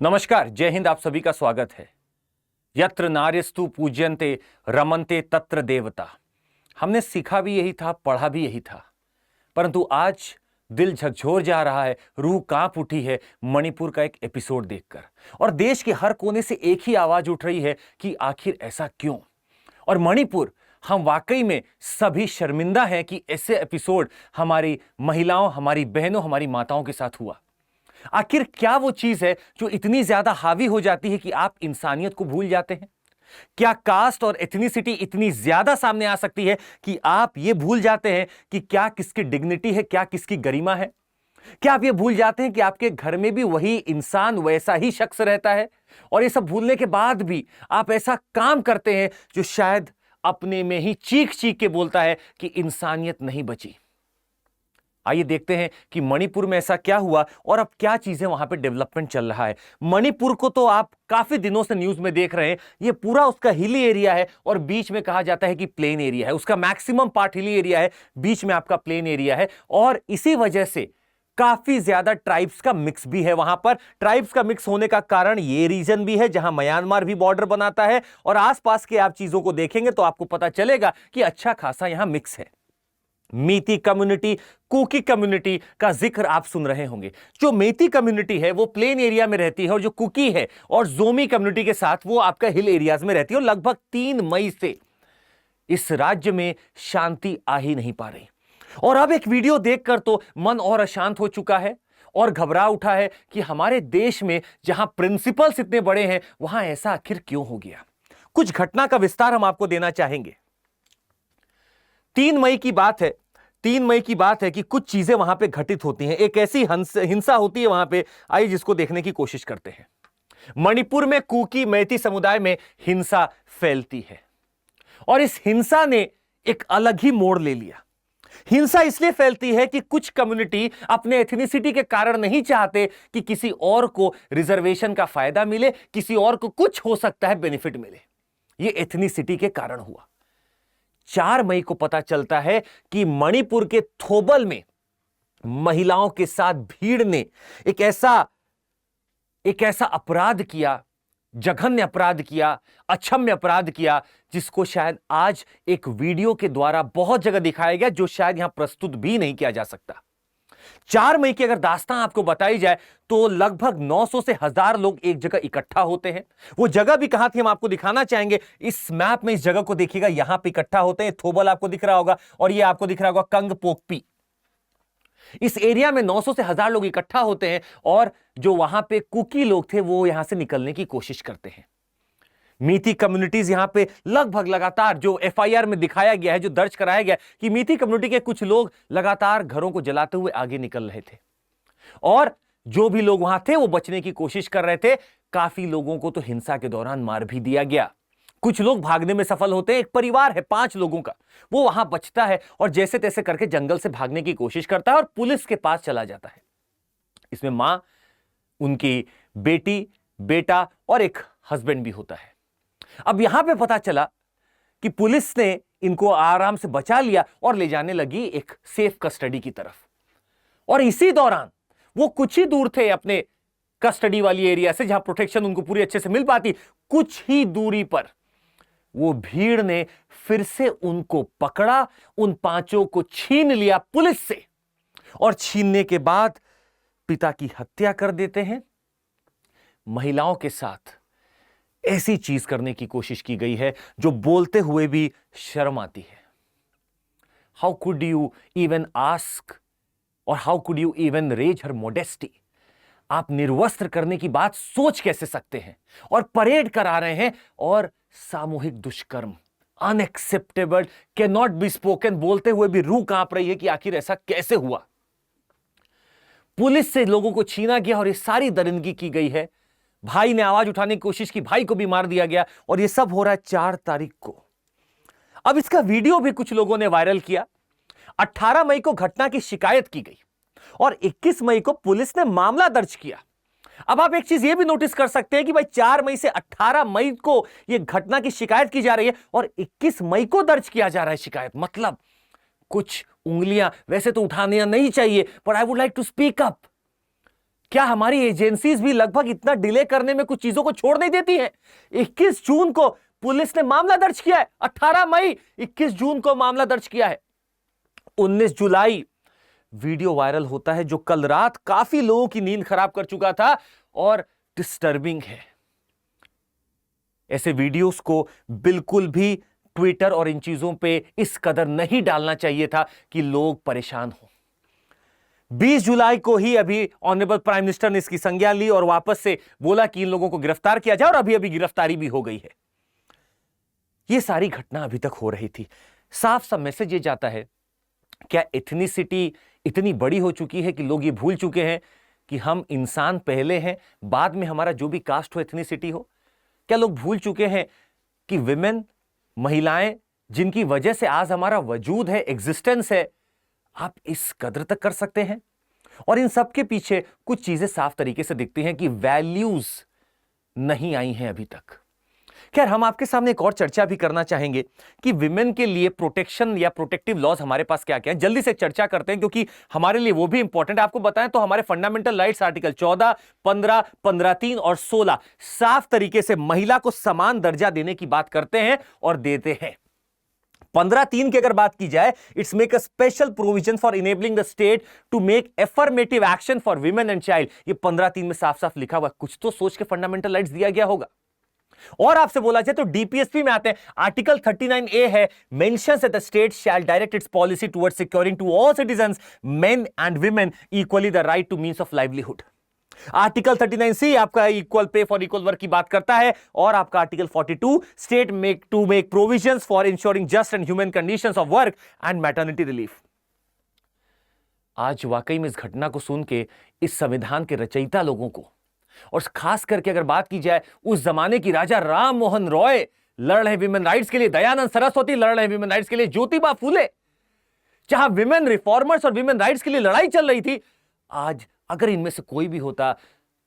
नमस्कार, जय हिंद। आप सभी का स्वागत है। यत्र नार्यस्तु पूज्यन्ते रमन्ते तत्र देवता। हमने सीखा भी यही था, पढ़ा भी यही था, परंतु आज दिल झकझोर जा रहा है, रूह कांप उठी है मणिपुर का एक एपिसोड देखकर। और देश के हर कोने से एक ही आवाज उठ रही है कि आखिर ऐसा क्यों। और मणिपुर, हम वाकई में सभी शर्मिंदा हैं कि ऐसे एपिसोड हमारी महिलाओं, हमारी बहनों, हमारी माताओं के साथ हुआ। आखिर क्या वो चीज है जो इतनी ज्यादा हावी हो जाती है कि आप इंसानियत को भूल जाते हैं? क्या कास्ट और एथनिसिटी इतनी ज्यादा सामने आ सकती है कि आप ये भूल जाते हैं कि क्या किसकी डिग्निटी है, क्या किसकी गरिमा है? क्या आप ये भूल जाते हैं कि आपके घर में भी वही इंसान, वैसा ही शख्स रहता है? और ये सब भूलने के बाद भी आप ऐसा काम करते हैं जो शायद अपने में ही चीख चीख के बोलता है कि इंसानियत नहीं बची। आइए देखते हैं कि मणिपुर में ऐसा क्या हुआ और अब क्या चीजें वहां पे डेवलपमेंट चल रहा है। मणिपुर को तो आप काफी दिनों से न्यूज में देख रहे हैं। ये पूरा उसका हिली एरिया है और बीच में कहा जाता है कि प्लेन एरिया है। उसका मैक्सिमम पार्ट हिली एरिया है, बीच में आपका प्लेन एरिया है। और इसी वजह से काफी ज्यादा ट्राइब्स का मिक्स भी है वहां पर। ट्राइब्स का मिक्स होने का कारण ये रीजन भी है जहां म्यांमार भी बॉर्डर बनाता है। और आसपास के आप चीजों को देखेंगे तो आपको पता चलेगा कि अच्छा खासा यहां मिक्स है। मेती कम्युनिटी, कुकी कम्युनिटी का जिक्र आप सुन रहे होंगे। जो मेती कम्युनिटी है वो प्लेन एरिया में रहती है और जो कुकी है और जोमी कम्युनिटी के साथ वो आपका हिल एरियाज में रहती है। और लगभग 3 मई से इस राज्य में शांति आ ही नहीं पा रही। और अब एक वीडियो देखकर तो मन और अशांत हो चुका है और घबरा उठा है कि हमारे देश में जहां प्रिंसिपल्स इतने बड़े हैं वहां ऐसा आखिर क्यों हो गया। कुछ घटना का विस्तार हम आपको देना चाहेंगे। 3 मई की बात है। 3 मई की बात है कि कुछ चीजें वहां पे घटित होती हैं। एक ऐसी हिंसा होती है वहां पे, आइए जिसको देखने की कोशिश करते हैं। मणिपुर में कुकी मैती समुदाय में हिंसा फैलती है और इस हिंसा ने एक अलग ही मोड़ ले लिया। हिंसा इसलिए फैलती है कि कुछ कम्युनिटी अपने एथनिसिटी के कारण नहीं चाहते कि किसी और को रिजर्वेशन का फायदा मिले, किसी और को कुछ हो सकता है बेनिफिट मिले। यह एथनिसिटी के कारण हुआ। 4 मई को पता चलता है कि मणिपुर के थोबल में महिलाओं के साथ भीड़ ने एक ऐसा अपराध किया, जघन्य अपराध किया, अक्षम्य अपराध किया, जिसको शायद आज एक वीडियो के द्वारा बहुत जगह दिखाया गया, जो शायद यहां प्रस्तुत भी नहीं किया जा सकता। 4 मई की अगर दास्तां आपको बताई जाए तो लगभग 900 से 1000 लोग एक जगह इकट्ठा होते हैं। वो जगह भी कहां थी हम आपको दिखाना चाहेंगे। इस मैप में इस जगह को देखिएगा, यहां पे इकट्ठा होते हैं। थोबल आपको दिख रहा होगा और ये आपको दिख रहा होगा कंगपोकपी। इस एरिया में 900 से 1000 लोग इकट्ठा होते हैं और जो वहां पे कुकी लोग थे वो यहां से निकलने की कोशिश करते हैं। मीती कम्युनिटीज यहां पे लगभग लगातार, जो एफआईआर में दिखाया गया है, जो दर्ज कराया गया कि मीती कम्युनिटी के कुछ लोग लगातार घरों को जलाते हुए आगे निकल रहे थे और जो भी लोग वहां थे वो बचने की कोशिश कर रहे थे। काफी लोगों को तो हिंसा के दौरान मार भी दिया गया। कुछ लोग भागने में सफल होते हैं। एक परिवार है 5 लोगों का, वो वहां बचता है और जैसे तैसे करके जंगल से भागने की कोशिश करता है और पुलिस के पास चला जाता है। इसमें मां, उनकी बेटी, बेटा और एक हस्बैंड भी होता है। अब यहां पे पता चला कि पुलिस ने इनको आराम से बचा लिया और ले जाने लगी एक सेफ कस्टडी की तरफ। और इसी दौरान वो कुछ ही दूर थे अपने कस्टडी वाली एरिया से, जहां प्रोटेक्शन उनको पूरी अच्छे से मिल पाती। कुछ ही दूरी पर वो भीड़ ने फिर से उनको पकड़ा, उन 5 को छीन लिया पुलिस से और छीनने के बाद पिता की हत्या कर देते हैं। महिलाओं के साथ ऐसी चीज करने की कोशिश की गई है जो बोलते हुए भी शर्म आती है। How could you even ask और how could you even raise her modesty. आप निर्वस्त्र करने की बात सोच कैसे सकते हैं और परेड करा रहे हैं। और सामूहिक दुष्कर्म, unacceptable, can not be spoken, बोलते हुए भी रूह कांप रही है कि आखिर ऐसा कैसे हुआ। पुलिस से लोगों को छीना गया और ये सारी दरिंदगी की गई है। भाई ने आवाज उठाने की कोशिश की, भाई को भी मार दिया गया और यह सब हो रहा है 4 तारीख को। अब इसका वीडियो भी कुछ लोगों ने वायरल किया। 18 मई को घटना की शिकायत की गई और 21 मई को पुलिस ने मामला दर्ज किया। अब आप एक चीज यह भी नोटिस कर सकते हैं कि भाई 4 मई से 18 मई को यह घटना की शिकायत की जा रही है और 21 मई को दर्ज किया जा रहा है शिकायत। मतलब कुछ उंगलियां वैसे तो उठाने नहीं चाहिए, पर I would like to speak up. क्या हमारी एजेंसीज भी लगभग इतना डिले करने में कुछ चीजों को छोड़ नहीं देती हैं? 21 जून को पुलिस ने मामला दर्ज किया है, 18 मई 21 जून को मामला दर्ज किया है, 19 जुलाई वीडियो वायरल होता है जो कल रात काफी लोगों की नींद खराब कर चुका था और डिस्टर्बिंग है। ऐसे वीडियोस को बिल्कुल भी ट्विटर और इन चीजों पे इस कदर नहीं डालना चाहिए था कि लोग परेशान हो। 20 जुलाई को ही अभी ऑनरेबल प्राइम मिनिस्टर ने इसकी संज्ञान ली और वापस से बोला कि इन लोगों को गिरफ्तार किया जाए और अभी अभी गिरफ्तारी भी हो गई है। यह सारी घटना अभी तक हो रही थी। साफ सा मैसेज ये जाता है, क्या एथनिसिटी इतनी बड़ी हो चुकी है कि लोग ये भूल चुके हैं कि हम इंसान पहले हैं, बाद में हमारा जो भी कास्ट हो, एथनिसिटी हो? क्या लोग भूल चुके हैं कि विमेन, महिलाएं, जिनकी वजह से आज हमारा वजूद है, एग्जिस्टेंस है, आप इस कदर तक कर सकते हैं? और इन सब के पीछे कुछ चीजें साफ तरीके से दिखती हैं कि वैल्यूज नहीं आई हैं अभी तक। खैर, हम आपके सामने एक और चर्चा भी करना चाहेंगे कि विमेन के लिए प्रोटेक्शन या प्रोटेक्टिव लॉज हमारे पास क्या क्या है। जल्दी से चर्चा करते हैं क्योंकि हमारे लिए वो भी इंपॉर्टेंट है। आपको बताएं तो हमारे फंडामेंटल राइट्स आर्टिकल 14, 15, 15(3) और 16 साफ तरीके से महिला को समान दर्जा देने की बात करते हैं और देते हैं। 15(3) की अगर बात की जाए, it's make a special provision for enabling the state to make affirmative action for women and child. ये 15(3) में साफ साफ लिखा हुआ, कुछ तो सोच के फंडामेंटल राइट्स दिया गया होगा। और आपसे बोला जाए तो डीपीएसपी में आते हैं, आर्टिकल 39A है, mentions that the state shall direct its policy towards securing to all citizens, men and women, equally the right to means of livelihood. Article 39C आपका equal pay for equal work की बात करता है। और आपका article 42 state make provisions for ensuring just and human conditions of work and maternity relief. आज वाकई में इस घटना को सुन के इस संविधान के रचयिता लोगों को, और खास करके अगर बात की जाए उस जमाने की राजा राम मोहन रॉय लड़ रहे विमेन राइट्स के लिए, दयानंद सरस्वती लड़ रहे विमेन राइट्स के लिए, ज्योतिबा फूले, जहां विमेन रिफॉर्मर्स और विमेन राइट्स के लिए लड़ाई चल रही थी, आज अगर इनमें से कोई भी होता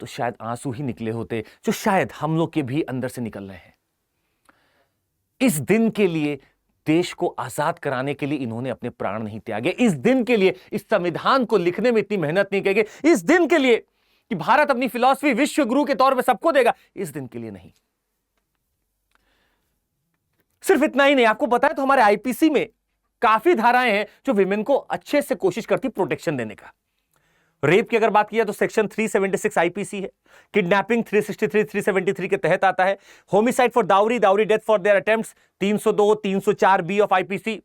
तो शायद आंसू ही निकले होते, जो शायद हम लोग के भी अंदर से निकल रहे हैं। इस दिन के लिए, देश को आजाद कराने के लिए इन्होंने अपने प्राण नहीं त्यागे। इस दिन के लिए, इस संविधान को लिखने में इतनी मेहनत नहीं की, इस दिन के लिए कि भारत अपनी फिलॉसफी विश्व गुरु के तौर पे सबको देगा, इस दिन के लिए नहीं। सिर्फ इतना ही नहीं, आपको बताया तो हमारे आईपीसी में काफी धाराएं हैं जो विमेन को अच्छे से कोशिश करती प्रोटेक्शन देने का। रेप की अगर बात की जाए तो सेक्शन 376 आईपीसी है, किडनैपिंग 363, 373 के तहत आता है, homicide for dowry, dowry death for their attempts 302, 304 B of IPC.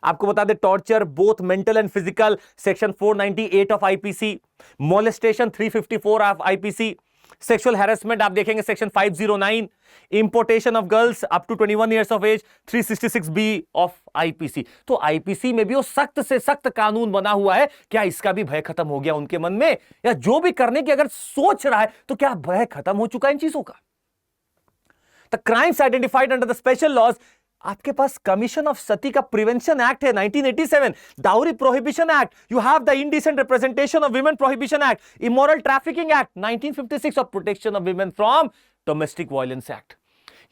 आपको बता दें torture both mental and physical section 498 of IPC, molestation 354 of IPC, sexual harassment आप देखेंगे section 509, importation of girls up to 21 years of age 366 B of IPC. तो IPC में भी वो सख्त से सख्त कानून बना हुआ है। क्या इसका भी भय खत्म हो गया उनके मन में, या जो भी करने की अगर सोच रहा है तो क्या भय खत्म हो चुका है इन चीजों का? The crimes identified under the special laws, आपके पास कमीशन ऑफ सती का प्रिवेंशन एक्ट है 1987, dowry prohibition act, you have the indecent representation of women prohibition act, immoral trafficking act 1956 और protection of women from domestic violence act.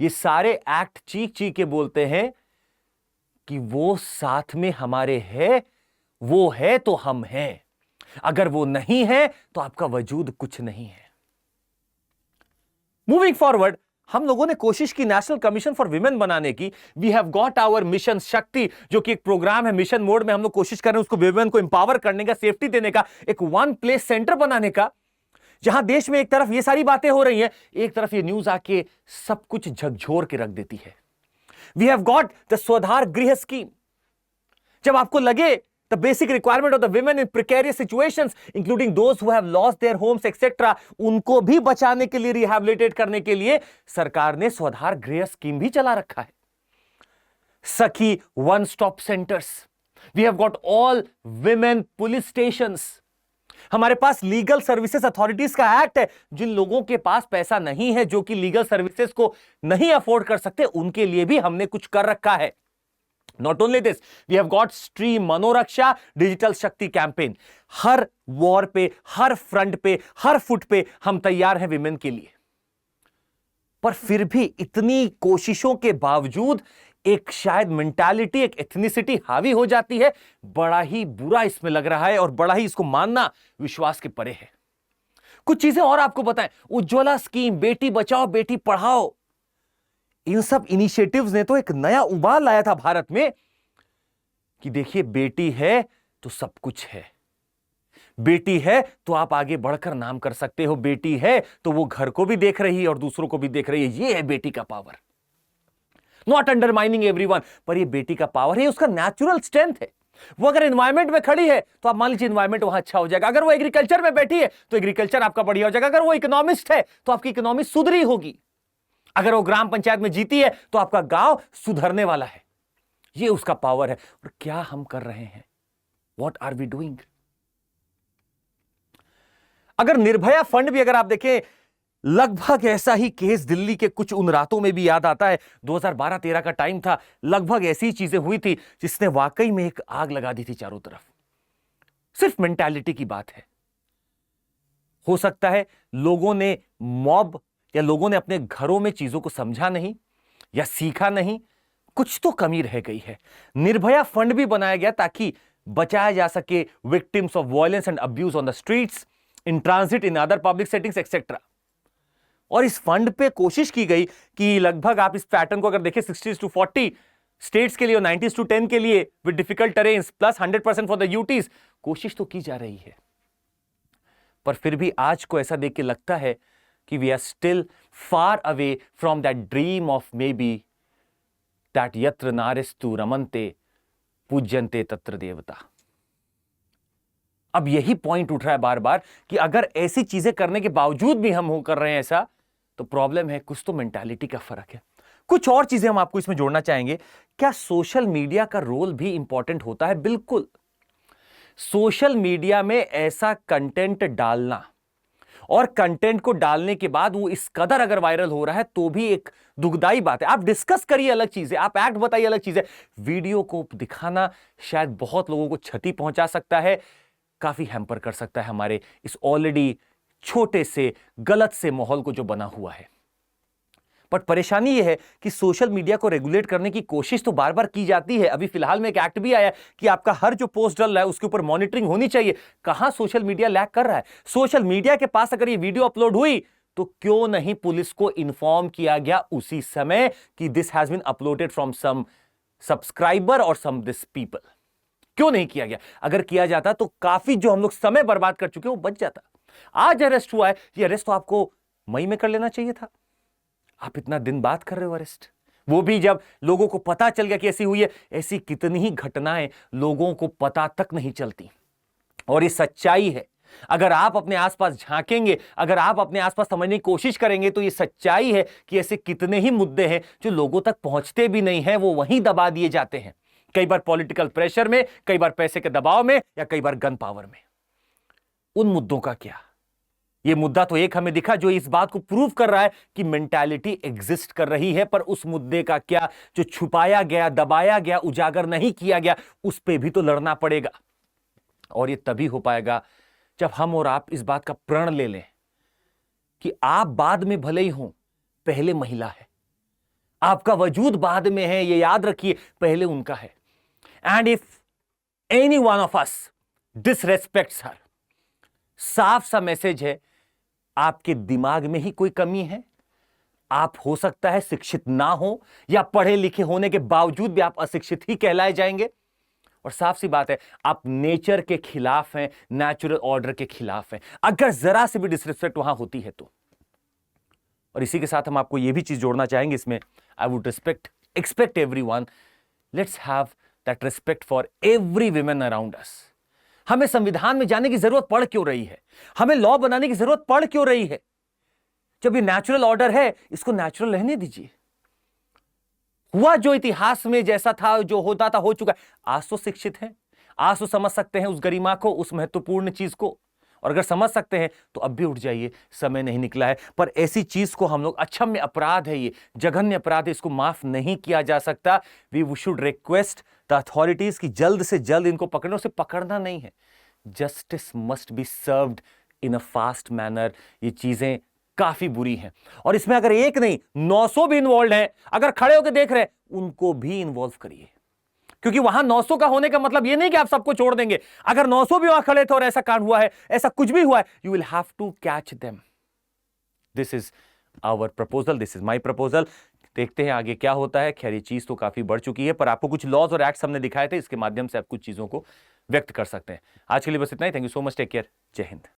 ये सारे act चीख चीख के बोलते हैं कि वो साथ में हमारे है, वो है तो हम हैं, अगर वो नहीं है तो आपका वजूद कुछ नहीं है। मूविंग फॉरवर्ड, हम लोगों ने कोशिश की नेशनल कमीशन फॉर विमेन बनाने की। We have got our mission Shakti, जो कि एक प्रोग्राम है, मिशन मोड में हम लोग कोशिश कर रहे हैं उसको विमेन को एम्पावर करने का, सेफ्टी देने का, एक वन प्लेस सेंटर बनाने का, जहां देश में एक तरफ ये सारी बातें हो रही हैं, एक तरफ ये न्यूज आके सब कुछ झकझोर के रख देती है। वी हैव गॉट द स्वधार गृह स्कीम। जब आपको लगे the basic requirement of the women in precarious situations, including those who have lost their homes, etc., उनको भी बचाने के लिए, रिहैबिलिटेट करने के लिए सरकार ने स्वधार गृह स्कीम भी चला रखा है। Sakhi one stop centres, we have got all women police stations. हमारे पास लीगल सर्विसेज अथॉरिटीज का एक्ट है। जिन लोगों के पास पैसा नहीं है, जो कि लीगल सर्विसेज को नहीं अफोर्ड कर सकते, उनके लिए भी हमने कुछ कर रखा है। Not only this, we have got stream Manoraksha digital Shakti campaign. हर वॉर पे, हर फ्रंट पे, हर फुट पे हम तैयार हैं विमेन के लिए। पर फिर भी इतनी कोशिशों के बावजूद एक शायद मेंटालिटी, एक एथनिसिटी हावी हो जाती है। बड़ा ही बुरा इसमें लग रहा है और बड़ा ही इसको मानना विश्वास के परे है। कुछ चीजें और आपको बताएं, उज्ज्वला स्कीम, बेटी बचाओ बेटी पढ़ाओ, इन सब इनिशिएटिव्स ने तो एक नया उबाल लाया था भारत में कि देखिए बेटी है तो सब कुछ है, बेटी है तो आप आगे बढ़कर नाम कर सकते हो, बेटी है तो वो घर को भी देख रही है और दूसरों को भी देख रही है। ये है बेटी का पावर। नॉट अंडरमाइनिंग एवरीवन, पर ये बेटी का पावर है, उसका नेचुरल स्ट्रेंथ है। वो अगर एनवायरमेंट में खड़ी है तो आप मान लीजिए एनवायरमेंट वहां अच्छा हो जाएगा। अगर वो एग्रीकल्चर में बैठी है तो एग्रीकल्चर आपका बढ़िया हो जाएगा। अगर वो इकोनॉमिस्ट है तो आपकी इकोनॉमी सुधरी होगी। अगर वो ग्राम पंचायत में जीती है तो आपका गांव सुधरने वाला है। ये उसका पावर है। और क्या हम कर रहे हैं? What are we doing? अगर निर्भया फंड भी अगर आप देखें, लगभग ऐसा ही केस दिल्ली के कुछ उन रातों में भी याद आता है, 2012-13 का टाइम था, लगभग ऐसी चीजें हुई थी जिसने वाकई में एक आग लगा दी थी चारों तरफ। सिर्फ मेंटालिटी की बात है। हो सकता है लोगों ने मॉब या लोगों ने अपने घरों में चीजों को समझा नहीं या सीखा नहीं, कुछ तो कमी रह गई है। निर्भया फंड भी बनाया गया ताकि बचाया जा सके victims of violence and abuse on the streets, in transit, in other public settings etcetera. और इस फंड पे कोशिश की गई कि लगभग आप इस पैटर्न को अगर देखें 60-40 स्टेट्स के लिए और 90-10 के लिए with difficult terrains plus 100% for the UTs, कोशिश तो की जा रही है। पर फिर भी आज को ऐसा देख के लगता है कि we are still far away from that dream of maybe that यत्र नारिस्तु रमन्ते पूज्यन्ते तत्र देवता। अब यही पॉइंट उठ रहा है बार बार कि अगर ऐसी चीजें करने के बावजूद भी हम हो कर रहे हैं ऐसा, तो प्रॉब्लम है, कुछ तो मेंटालिटी का फर्क है। कुछ और चीजें हम आपको इसमें जोड़ना चाहेंगे। क्या सोशल मीडिया का रोल भी इंपॉर्टेंट होता है? बिल्कुल। सोशल मीडिया में ऐसा कंटेंट डालना और कंटेंट को डालने के बाद वो इस कदर अगर वायरल हो रहा है तो भी एक दुखदाई बात है। आप डिस्कस करिए अलग चीज है, आप एक्ट बताइए अलग चीज है, वीडियो को दिखाना शायद बहुत लोगों को क्षति पहुंचा सकता है, काफी हैम्पर कर सकता है हमारे इस ऑलरेडी छोटे से गलत से माहौल को जो बना हुआ है। बट परेशानी यह है कि सोशल मीडिया को रेगुलेट करने की कोशिश तो बार बार की जाती है। अभी फिलहाल में एक एक्ट भी आया कि आपका हर जो पोस्ट डल रहा है उसके ऊपर मॉनिटरिंग होनी चाहिए। कहां सोशल मीडिया लैग कर रहा है? सोशल मीडिया के पास अगर ये वीडियो अपलोड हुई तो क्यों नहीं पुलिस को इन्फॉर्म किया गया उसी समय कि this has been uploaded from some subscriber और सम दिस पीपल? क्यों नहीं किया गया? अगर किया जाता तो काफी जो हम लोग समय बर्बाद कर चुके वो बच जाता। आज अरेस्ट हुआ है, ये अरेस्ट तो आपको मई में कर लेना चाहिए था। आप इतना दिन बाद कर रहे हो अरेस्ट, वो भी जब लोगों को पता चल गया कि ऐसी हुई है। ऐसी कितनी ही घटनाएं लोगों को पता तक नहीं चलती। और ये सच्चाई है। अगर आप अपने आसपास झांकेंगे, अगर आप अपने आसपास समझने की कोशिश करेंगे तो ये सच्चाई है कि ऐसे कितने ही मुद्दे हैं जो लोगों तक पहुंचते भी नहीं हैं, वो वहीं दबा दिए जाते हैं। कई बार पॉलिटिकल प्रेशर में, कई बार पैसे के दबाव में, या कई बार गन पावर में। उन मुद्दों का क्या? यह मुद्दा तो एक हमें दिखा जो इस बात को प्रूव कर रहा है कि मेंटालिटी एग्जिस्ट कर रही है, पर उस मुद्दे का क्या जो छुपाया गया, दबाया गया, उजागर नहीं किया गया, उस पे भी तो लड़ना पड़ेगा। और यह तभी हो पाएगा जब हम और आप इस बात का प्रण ले लें कि आप बाद में भले ही हों, पहले महिला है, आपका वजूद बाद में है, यह याद रखिए, पहले उनका है। And if anyone of us disrespects her, साफ सा मैसेज है, आपके दिमाग में ही कोई कमी है। आप हो सकता है शिक्षित ना हो या पढ़े लिखे होने के बावजूद भी आप अशिक्षित ही कहलाए जाएंगे। और साफ सी बात है, आप नेचर के खिलाफ हैं, नेचुरल ऑर्डर के खिलाफ हैं, अगर जरा से भी डिसरिस्पेक्ट वहां होती है तो। और इसी के साथ हम आपको यह भी चीज जोड़ना चाहेंगे इसमें, I would expect everyone, let's have that respect for every women around us. हमें संविधान में जाने की जरूरत पड़ क्यों रही है? हमें लॉ बनाने की जरूरत पड़ क्यों रही है? जब ये नेचुरल ऑर्डर है, इसको नेचुरल रहने दीजिए। हुआ जो इतिहास में जैसा था, जो होता था, हो चुका है। आज तो शिक्षित हैं, आज तो समझ सकते हैं उस गरिमा को, उस महत्वपूर्ण चीज को। और अगर समझ सकते हैं तो अब भी उठ जाइए, समय नहीं निकला है। पर ऐसी चीज को हम लोग, अक्षम्य अपराध है, ये जघन्य अपराध है, इसको माफ नहीं किया जा सकता। We should request the authorities की जल्द से जल्द इनको पकड़ना। उसे पकड़ना नहीं है, justice must be served in a fast manner. ये चीजें काफी बुरी हैं और इसमें अगर एक नहीं 900 भी इन्वॉल्व हैं, अगर खड़े होकर देख रहे हैं, उनको भी इन्वॉल्व करिए। क्योंकि वहां 900 का होने का मतलब ये नहीं कि आप सबको छोड़ देंगे। अगर 900 भी वहां खड़े थे और ऐसा कांड हुआ है, ऐसा कुछ भी हुआ है, you will have to catch them. This is our proposal, this is my proposal. देखते हैं आगे क्या होता है। खैर ये चीज तो काफी बढ़ चुकी है, पर आपको कुछ लॉज और एक्ट्स हमने दिखाए थे, इसके माध्यम से आप कुछ चीजों को व्यक्त कर सकते हैं। आज के लिए बस इतना ही। Thank you so much, take care, जय हिंद।